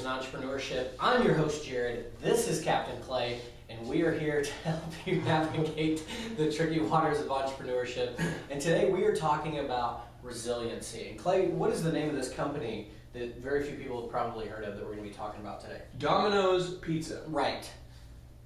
in Entrepreneurship. I'm your host, Jared. This is Captain Clay, and we are here to help you navigate the tricky waters of entrepreneurship. And today we are talking about resiliency. And Clay, what is the name of this company that very few people have probably heard of that we're going to be talking about today? Domino's Pizza. Right.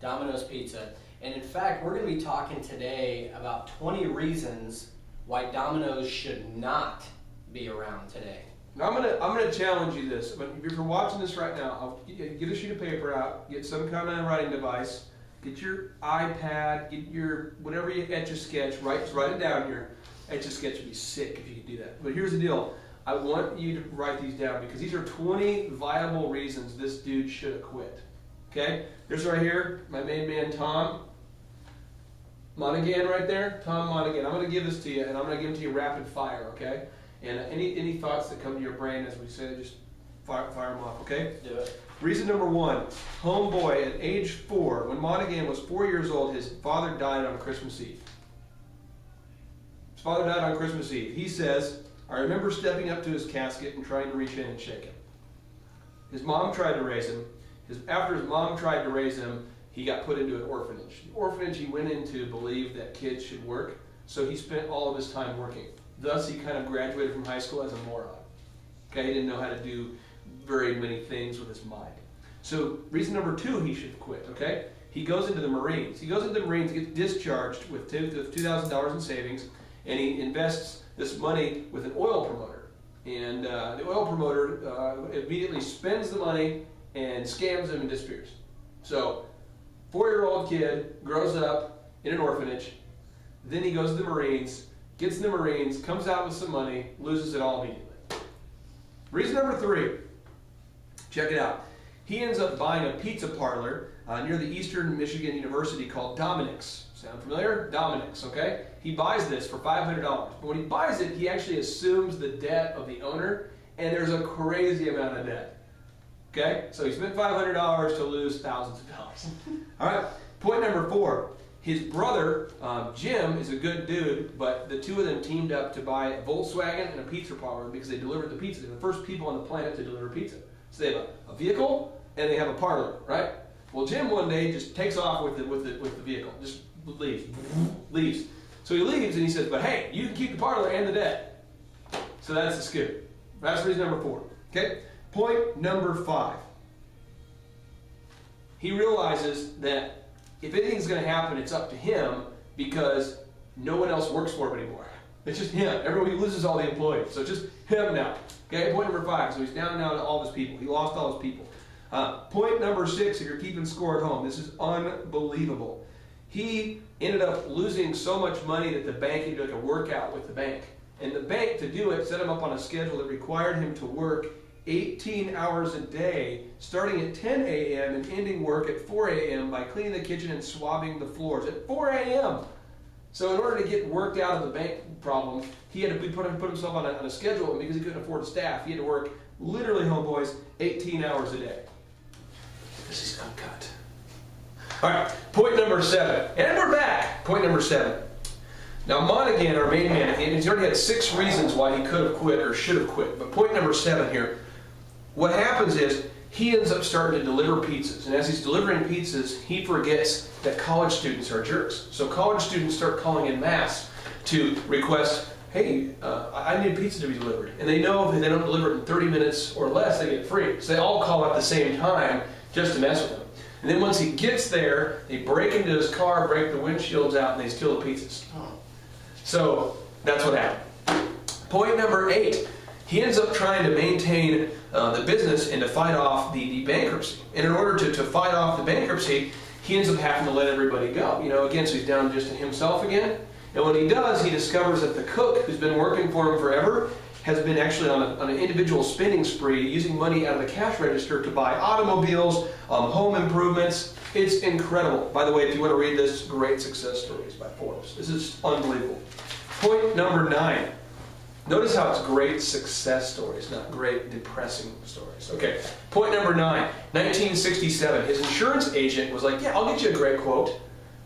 Domino's Pizza. And in fact, we're going to be talking today about 20 reasons why Domino's should not be around today. Now I'm gonna challenge you this. But if you're watching this right now, get a sheet of paper out, get some kind of writing device, get your iPad, get your whatever you etch a sketch, write it down here. Etch a sketch would be sick if you could do that. But here's the deal. I want you to write these down because these are 20 viable reasons this dude should have quit. Okay? There's right here, my main man Tom Monaghan right there. Tom Monaghan. I'm going to give this to you, and I'm going to give them to you rapid fire, okay? And any thoughts that come to your brain, as we say, just fire them off, okay? Do it. Reason number one, homeboy at age 4, when Monaghan was 4 years old, his father died on Christmas Eve. His father died on Christmas Eve. He says, I remember stepping up to his casket and trying to reach in and shake him. His mom tried to raise him. After his mom tried to raise him, he got put into an orphanage. The orphanage he went into believed that kids should work, so he spent all of his time working. Thus, he kind of graduated from high school as a moron. Okay, he didn't know how to do very many things with his mind. So, reason number 2, he should quit, okay? He goes into the Marines. He goes into the Marines, gets discharged with $2,000 in savings, and he invests this money with an oil promoter. And the oil promoter immediately spends the money and scams him and disappears. So, 4-year-old kid grows up in an orphanage, then he goes to the Marines, gets in the Marines, comes out with some money, loses it all immediately. Reason number 3, check it out. He ends up buying a pizza parlor near the Eastern Michigan University called Dominick's. Sound familiar? Dominick's, okay? He buys this for $500. But when he buys it, he actually assumes the debt of the owner, and there's a crazy amount of debt. Okay? So he spent $500 to lose thousands of dollars. All right, point number 4. His brother, Jim, is a good dude, but the two of them teamed up to buy a Volkswagen and a pizza parlor because they delivered the pizza. They're the first people on the planet to deliver pizza. So they have a vehicle and they have a parlor, right? Well, Jim one day just takes off with the vehicle, just leaves. So he leaves and he says, but hey, you can keep the parlor and the debt. So that's the scoop. That's reason number 4. Okay? Point number 5. He realizes that if anything's going to happen, it's up to him because no one else works for him anymore. It's just him. Everybody loses all the employees. So it's just him now. Okay, point number 5. So he's down now to all of his people. He lost all his people. Point number 6, if you're keeping score at home, this is unbelievable. He ended up losing so much money that the bank, he did like a workout with the bank. And the bank, to do it, set him up on a schedule that required him to work 18 hours a day, starting at 10 a.m. and ending work at 4 a.m. by cleaning the kitchen and swabbing the floors at 4 a.m. So in order to get worked out of the bank problem, he had to put himself on a schedule, and because he couldn't afford staff, he had to work, literally, homeboys, 18 hours a day. This is uncut. All right, point number 7. And we're back. Point number 7. Now, Monaghan, our main man, he's already had 6 reasons why he could have quit or should have quit. But point number 7 here, what happens is he ends up starting to deliver pizzas. And as he's delivering pizzas, he forgets that college students are jerks. So college students start calling in mass to request, hey, I need pizza to be delivered. And they know if they don't deliver it in 30 minutes or less, they get free. So they all call at the same time just to mess with him. And then once he gets there, they break into his car, break the windshields out, and they steal the pizzas. So that's what happened. Point number 8, he ends up trying to maintain the business and to fight off the bankruptcy. And in order to fight off the bankruptcy, he ends up having to let everybody go. You know, again, so he's down just to himself again. And when he does, he discovers that the cook who's been working for him forever has been actually on an individual spending spree, using money out of the cash register to buy automobiles, home improvements. It's incredible. By the way, if you want to read this, great success stories by Forbes. This is unbelievable. Point number 9. Notice how it's great success stories, not great depressing stories. Okay, point number 9. 1967, his insurance agent was like, yeah, I'll get you a great quote.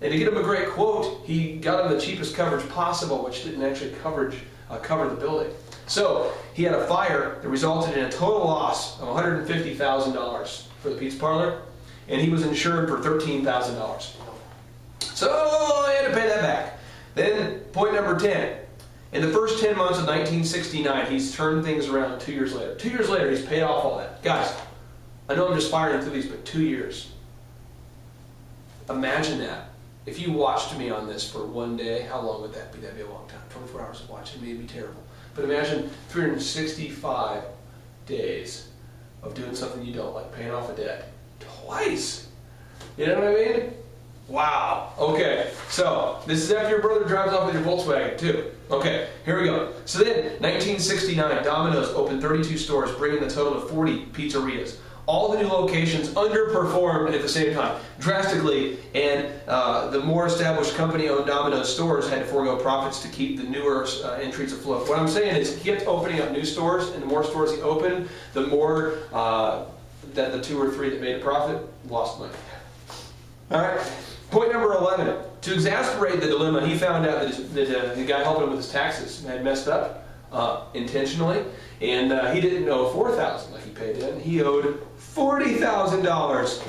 And to get him a great quote, he got him the cheapest coverage possible, which didn't actually cover the building. So he had a fire that resulted in a total loss of $150,000 for the pizza parlor, and he was insured for $13,000. So he had to pay that back. Then point number 10. In the first 10 months of 1969, he's turned things around 2 years later. 2 years later, he's paid off all that. Guys, I know I'm just firing through these, but 2 years. Imagine that. If you watched me on this for one day, how long would that be? That'd be a long time. 24 hours of watching me would be terrible. But imagine 365 days of doing something you don't like, paying off a debt. Twice. You know what I mean? Wow. Okay, so this is after your brother drives off with your Volkswagen too. Okay, here we go. So then, 1969, Domino's opened 32 stores, bringing the total to 40 pizzerias. All the new locations underperformed at the same time, drastically, and the more established company-owned Domino's stores had to forego profits to keep the newer entries afloat. What I'm saying is, he kept opening up new stores, and the more stores he opened, the more that the 2 or 3 that made a profit lost money. All right. Point number 11. To exasperate the dilemma, he found out that the guy helping him with his taxes had messed up intentionally, and he didn't owe $4,000 like he paid in. He owed $40,000.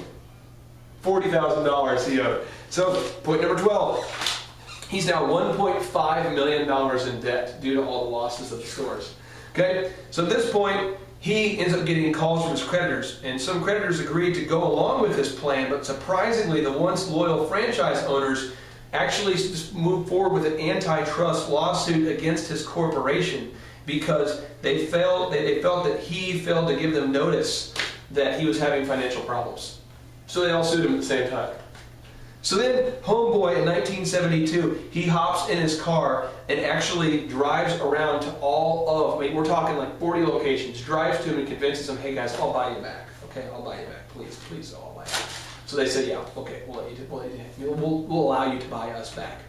$40,000 he owed. So, point number 12. He's now $1.5 million in debt due to all the losses of the stores. Okay? So at this point, he ends up getting calls from his creditors, and some creditors agreed to go along with his plan, but surprisingly, the once loyal franchise owners actually just moved forward with an antitrust lawsuit against his corporation because they felt that he failed to give them notice that he was having financial problems. So they all sued him at the same time. So then, homeboy in 1972, he hops in his car and actually drives around to all of, I mean, we're talking like 40 locations, drives to him and convinces them, hey guys, I'll buy you back. Okay, I'll buy you back. Please, I'll buy you back. So they said, yeah, okay, we'll allow you to buy us back.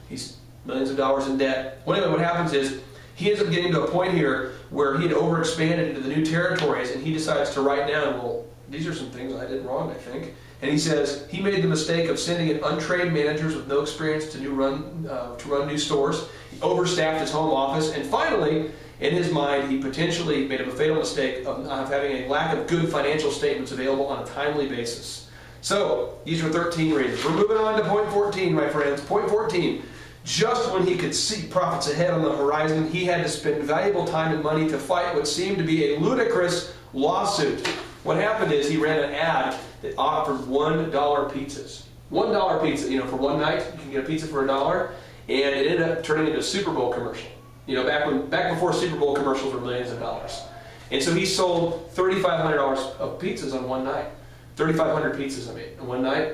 He's millions of dollars in debt. Well, anyway, what happens is, he ends up getting to a point here where he had overexpanded into the new territories, and he decides to write down, well, these are some things I did wrong, I think. And he says he made the mistake of sending in untrained managers with no experience to run new stores. He overstaffed his home office, and finally, in his mind, he potentially made a fatal mistake of having a lack of good financial statements available on a timely basis. So these are 13 reasons. We're moving on to point 14, my friends. Point 14. Just when he could see profits ahead on the horizon, he had to spend valuable time and money to fight what seemed to be a ludicrous lawsuit. What happened is he ran an ad that offered $1 pizzas. $1 pizza, for one night, you can get a pizza for $1, and it ended up turning into a Super Bowl commercial. Back before Super Bowl commercials were millions of dollars. And so he sold $3,500 of pizzas on one night. 3,500 pizzas, on one night.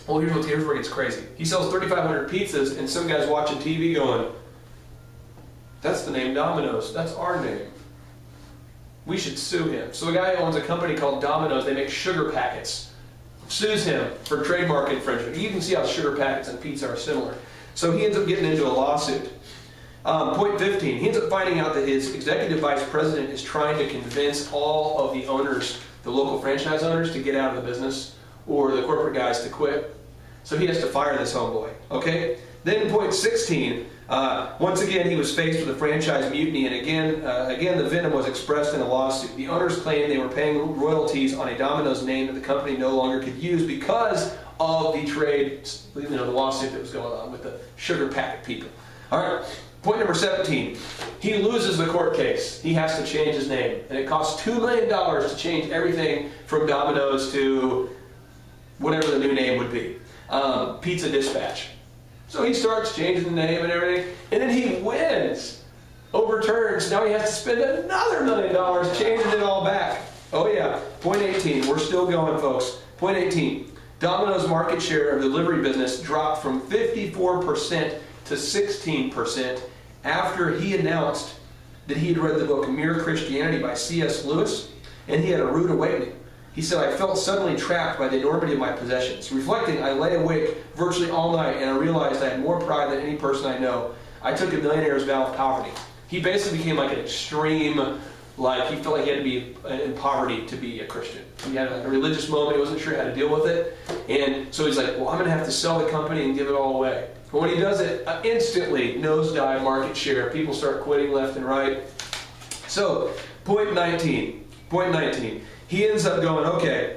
Well, here's where it gets crazy. He sells 3,500 pizzas, and some guy's watching TV going, that's the name Domino's. That's our name. We should sue him. So a guy who owns a company called Domino's, they make sugar packets, sues him for trademark infringement. You can see how sugar packets and pizza are similar. So he ends up getting into a lawsuit. Point 15, he ends up finding out that his executive vice president is trying to convince all of the owners, the local franchise owners, to get out of the business, or the corporate guys to quit. So he has to fire this homeboy, okay? Then in point 16, once again, he was faced with a franchise mutiny, and again, the venom was expressed in a lawsuit. The owners claimed they were paying royalties on a Domino's name that the company no longer could use because of the the lawsuit that was going on with the sugar packet people. All right, point number 17. He loses the court case. He has to change his name, and it costs $2 million to change everything from Domino's to whatever the new name would be. Pizza Dispatch. So he starts changing the name and everything, and then he wins. Overturns. Now he has to spend another $1 million changing it all back. Oh yeah. Point 18. We're still going, folks. Point 18. Domino's market share of the delivery business dropped from 54% to 16% after he announced that he had read the book Mere Christianity by C.S. Lewis, and he had a rude awakening. He said, I felt suddenly trapped by the enormity of my possessions. Reflecting, I lay awake virtually all night, and I realized I had more pride than any person I know. I took a millionaire's vow of poverty. He basically became like an extreme, he felt like he had to be in poverty to be a Christian. He had a religious moment, he wasn't sure how to deal with it. And so he's like, well, I'm going to have to sell the company and give it all away. But when he does it, instantly nosedive market share. People start quitting left and right. So, point 19. He ends up going, okay,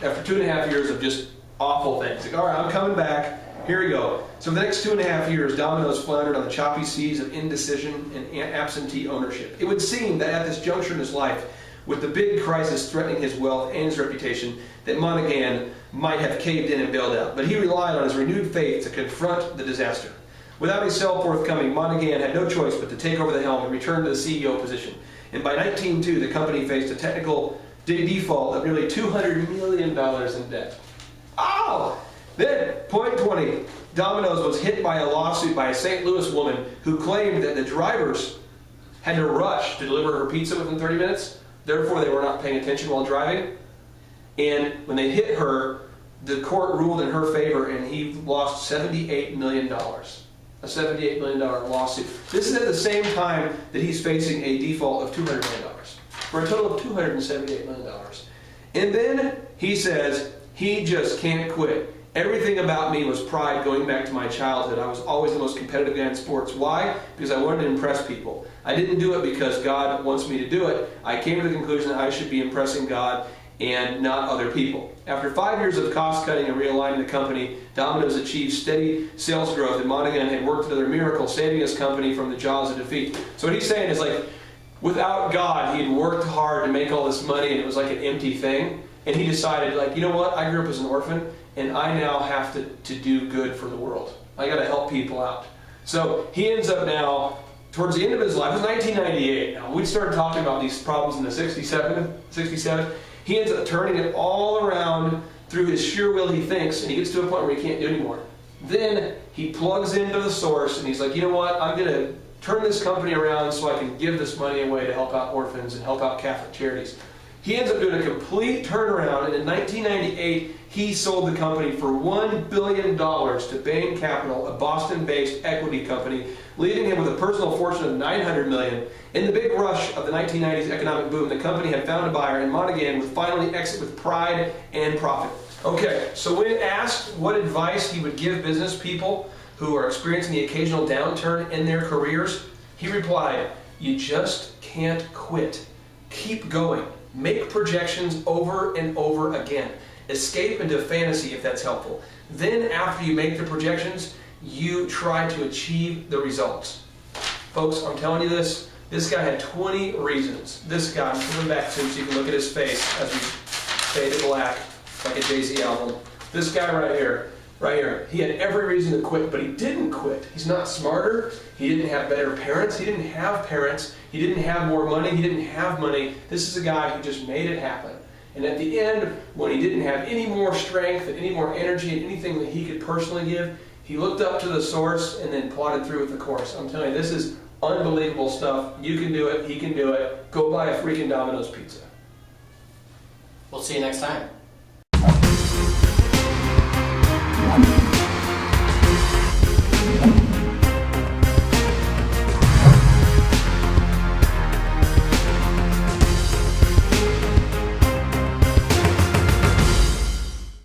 after 2.5 years of just awful things. Like, all right, I'm coming back. Here we go. So for the next 2.5 years, Domino's floundered on the choppy seas of indecision and absentee ownership. It would seem that at this juncture in his life, with the big crisis threatening his wealth and his reputation, that Monaghan might have caved in and bailed out. But he relied on his renewed faith to confront the disaster. Without a sale forthcoming, Monaghan had no choice but to take over the helm and return to the CEO position. And by 1902, the company faced a technical default of nearly $200 million in debt. Oh! Then, point 20, Domino's was hit by a lawsuit by a St. Louis woman who claimed that the drivers had to rush to deliver her pizza within 30 minutes. Therefore, they were not paying attention while driving. And when they hit her, the court ruled in her favor and he lost $78 million. A $78 million lawsuit. This is at the same time that he's facing a default of $200 million. For a total of $278 million. And then he says, he just can't quit. Everything about me was pride going back to my childhood. I was always the most competitive guy in sports. Why? Because I wanted to impress people. I didn't do it because God wants me to do it. I came to the conclusion that I should be impressing God and not other people. After 5 years of cost cutting and realigning the company, Domino's achieved steady sales growth, and Monaghan had worked another miracle, saving his company from the jaws of defeat. So what he's saying is, like, without God, he had worked hard to make all this money and it was like an empty thing. And he decided, like, you know what? I grew up as an orphan and I now have to do good for the world. I got to help people out. So he ends up now, towards the end of his life, it was 1998. Now, we started talking about these problems in the 67. He ends up turning it all around through his sheer will, he thinks, and he gets to a point where he can't do anymore. Then he plugs into the source and he's like, you know what? I'm going to turn this company around so I can give this money away to help out orphans and help out Catholic charities. He ends up doing a complete turnaround, and in 1998, he sold the company for $1 billion to Bain Capital, a Boston-based equity company, leaving him with a personal fortune of $900 million. In the big rush of the 1990s economic boom, the company had found a buyer, and Monaghan would finally exit with pride and profit. Okay, so when asked what advice he would give business people who are experiencing the occasional downturn in their careers, he replied, "You just can't quit. Keep going. Make projections over and over again. Escape into fantasy if that's helpful. Then after you make the projections, you try to achieve the results." Folks, I'm telling you this guy had 20 reasons. This guy, I'm coming back to him so you can look at his face as we fade to black like a Jay-Z album. This guy right here, he had every reason to quit, but he didn't quit. He's not smarter. He didn't have better parents. He didn't have parents. He didn't have more money. He didn't have money. This is a guy who just made it happen. And at the end, when he didn't have any more strength and any more energy and anything that he could personally give, he looked up to the source and then plodded through with the course. I'm telling you, this is unbelievable stuff. You can do it. He can do it. Go buy a freaking Domino's pizza. We'll see you next time.